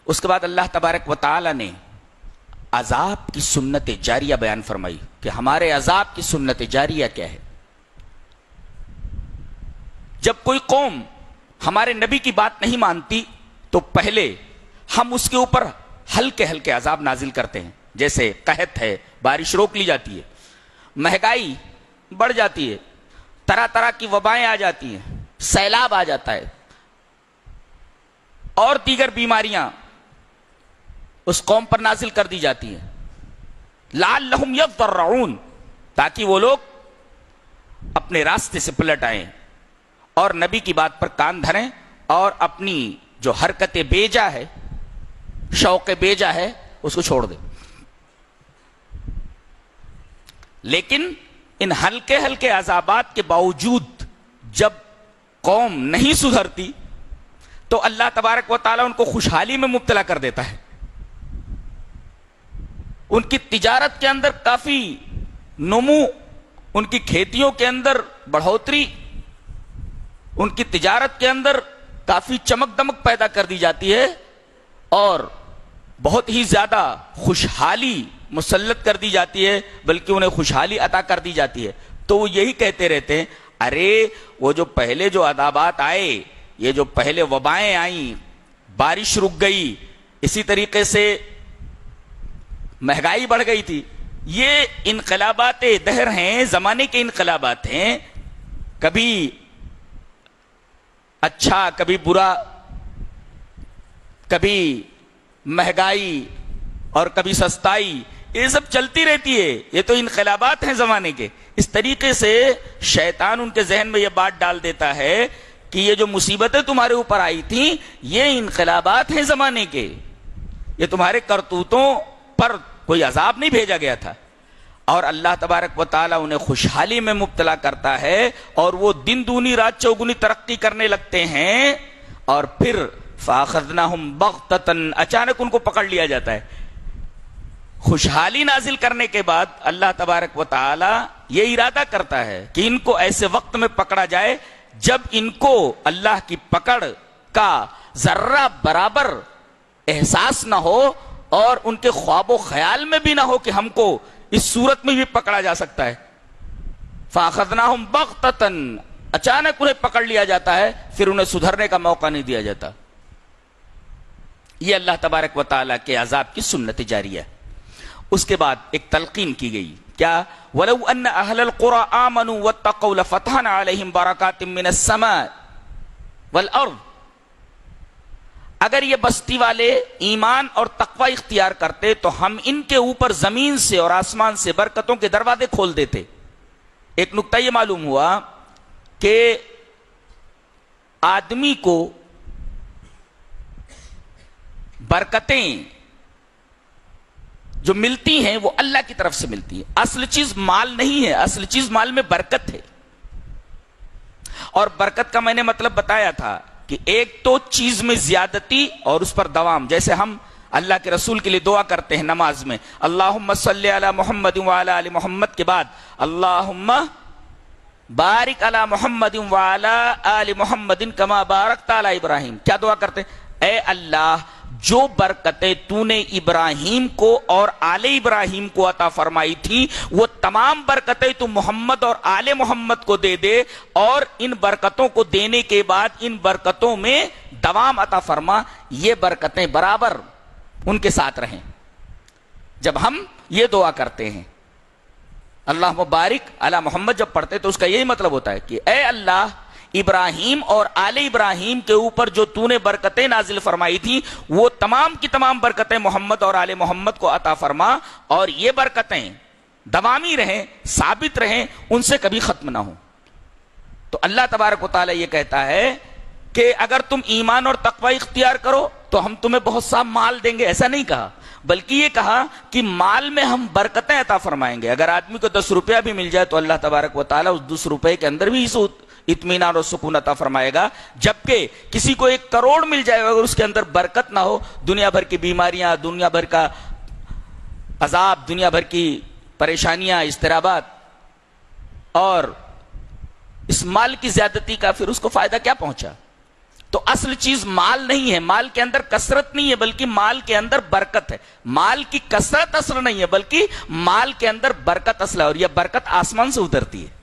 اس کے بعد اللہ تبارک و تعالی نے عذاب کی سنت جاریہ بیان فرمائی کہ ہمارے عذاب کی سنت جاریہ کیا ہے. جب کوئی قوم ہمارے نبی کی بات نہیں مانتی تو پہلے ہم اس کے اوپر ہلکے ہلکے عذاب نازل کرتے ہیں. جیسے قحط ہے، بارش روک لی جاتی ہے، مہنگائی بڑھ جاتی ہے، طرح طرح کی وبائیں آ جاتی ہیں، سیلاب آ جاتا ہے، اور دیگر بیماریاں اس قوم پر نازل کر دی جاتی ہیں. لعلہم یضرعون، تاکہ وہ لوگ اپنے راستے سے پلٹ آئیں اور نبی کی بات پر کان دھریں اور اپنی جو حرکت بیجا ہے، شوق بیجا ہے، اس کو چھوڑ دیں. لیکن ان ہلکے ہلکے عذابات کے باوجود جب قوم نہیں سدھرتی تو اللہ تبارک و تعالیٰ ان کو خوشحالی میں مبتلا کر دیتا ہے. ان کی تجارت کے اندر کافی نمو، ان کی کھیتیوں کے اندر بڑھوتری، ان کی تجارت کے اندر کافی چمک دمک پیدا کر دی جاتی ہے اور بہت ہی زیادہ خوشحالی مسلط کر دی جاتی ہے، بلکہ انہیں خوشحالی عطا کر دی جاتی ہے. تو وہ یہی کہتے رہتے ہیں، ارے وہ جو پہلے جو عذابات آئے، یہ جو پہلے وبائیں آئیں، بارش رک گئی، اسی طریقے سے مہنگائی بڑھ گئی تھی، یہ انقلابات دہر ہیں، زمانے کے انقلابات ہیں. کبھی اچھا، کبھی برا، کبھی مہنگائی اور کبھی سستائی، یہ سب چلتی رہتی ہے. یہ تو انقلابات ہیں زمانے کے. اس طریقے سے شیطان ان کے ذہن میں یہ بات ڈال دیتا ہے کہ یہ جو مصیبتیں تمہارے اوپر آئی تھیں یہ انقلابات ہیں زمانے کے، یہ تمہارے کرتوتوں پر کوئی عذاب نہیں بھیجا گیا تھا. اور اللہ تبارک و تعالیٰ انہیں خوشحالی میں مبتلا کرتا ہے اور وہ دن دونی رات چوگنی ترقی کرنے لگتے ہیں، اور پھر فَأَخَذْنَاهُمْ بَغْتَةً، اچانک ان کو پکڑ لیا جاتا ہے. خوشحالی نازل کرنے کے بعد اللہ تبارک و تعالیٰ یہ ارادہ کرتا ہے کہ ان کو ایسے وقت میں پکڑا جائے جب ان کو اللہ کی پکڑ کا ذرہ برابر احساس نہ ہو اور ان کے خواب و خیال میں بھی نہ ہو کہ ہم کو اس صورت میں بھی پکڑا جا سکتا ہے. فَأَخَذْنَاهُمْ بَغْتَةً، اچانک انہیں پکڑ لیا جاتا ہے، پھر انہیں سدھرنے کا موقع نہیں دیا جاتا. یہ اللہ تبارک و تعالیٰ کے عذاب کی سنت جاری ہے. اس کے بعد ایک تلقین کی گئی، کیا؟ وَلَوْ أَنَّ أَهْلَ الْقُرَىٰ آمَنُوا وَاتَّقَوْا لَفَتَحْنَا عَلَيْهِمْ بَرَكَاتٍ مِّنَ السَّمَاءِ وَالْأَرْضِ، اگر یہ بستی والے ایمان اور تقوی اختیار کرتے تو ہم ان کے اوپر زمین سے اور آسمان سے برکتوں کے دروازے کھول دیتے. ایک نکتہ یہ معلوم ہوا کہ آدمی کو برکتیں جو ملتی ہیں وہ اللہ کی طرف سے ملتی ہیں. اصل چیز مال نہیں ہے، اصل چیز مال میں برکت ہے. اور برکت کا میں نے مطلب بتایا تھا کہ ایک تو چیز میں زیادتی اور اس پر دوام. جیسے ہم اللہ کے رسول کے لیے دعا کرتے ہیں نماز میں، اللہم صلی علی محمد وعلی آل محمد کے بعد اللہم بارک علی محمد وعلی آل محمد کما بارکت علی ابراہیم. کیا دعا کرتے ہیں؟ اے اللہ، جو برکتیں تو نے ابراہیم کو اور آل ابراہیم کو عطا فرمائی تھی وہ تمام برکتیں تو محمد اور آل محمد کو دے دے، اور ان برکتوں کو دینے کے بعد ان برکتوں میں دوام عطا فرما. یہ برکتیں برابر ان کے ساتھ رہیں. جب ہم یہ دعا کرتے ہیں اللہ مبارک علی محمد جب پڑھتے تو اس کا یہی مطلب ہوتا ہے کہ اے اللہ، ابراہیم اور آل ابراہیم کے اوپر جو تو نے برکتیں نازل فرمائی تھی وہ تمام کی تمام برکتیں محمد اور آل محمد کو عطا فرما، اور یہ برکتیں دوامی رہیں، ثابت رہیں، ان سے کبھی ختم نہ ہوں. تو اللہ تبارک و تعالیٰ یہ کہتا ہے کہ اگر تم ایمان اور تقوی اختیار کرو تو ہم تمہیں بہت سا مال دیں گے. ایسا نہیں کہا، بلکہ یہ کہا کہ مال میں ہم برکتیں عطا فرمائیں گے. اگر آدمی کو 10 روپیہ بھی مل جائے تو اللہ تبارک و تعالیٰ اس 10 روپے کے اندر بھی اطمینان اور سکون عطا فرمائے گا. جبکہ کسی کو 1 کروڑ مل جائے گا، اگر اس کے اندر برکت نہ ہو، دنیا بھر کی بیماریاں، دنیا بھر کا عذاب، دنیا بھر کی پریشانیاں، اضطرابات، اور اس مال کی زیادتی کا پھر اس کو فائدہ کیا پہنچا؟ تو اصل چیز مال نہیں ہے، مال کے اندر کثرت نہیں ہے بلکہ مال کے اندر برکت ہے. مال کی کثرت اصل نہیں ہے بلکہ مال کے اندر برکت اصل ہے، اور یہ برکت آسمان سے اترتی ہے.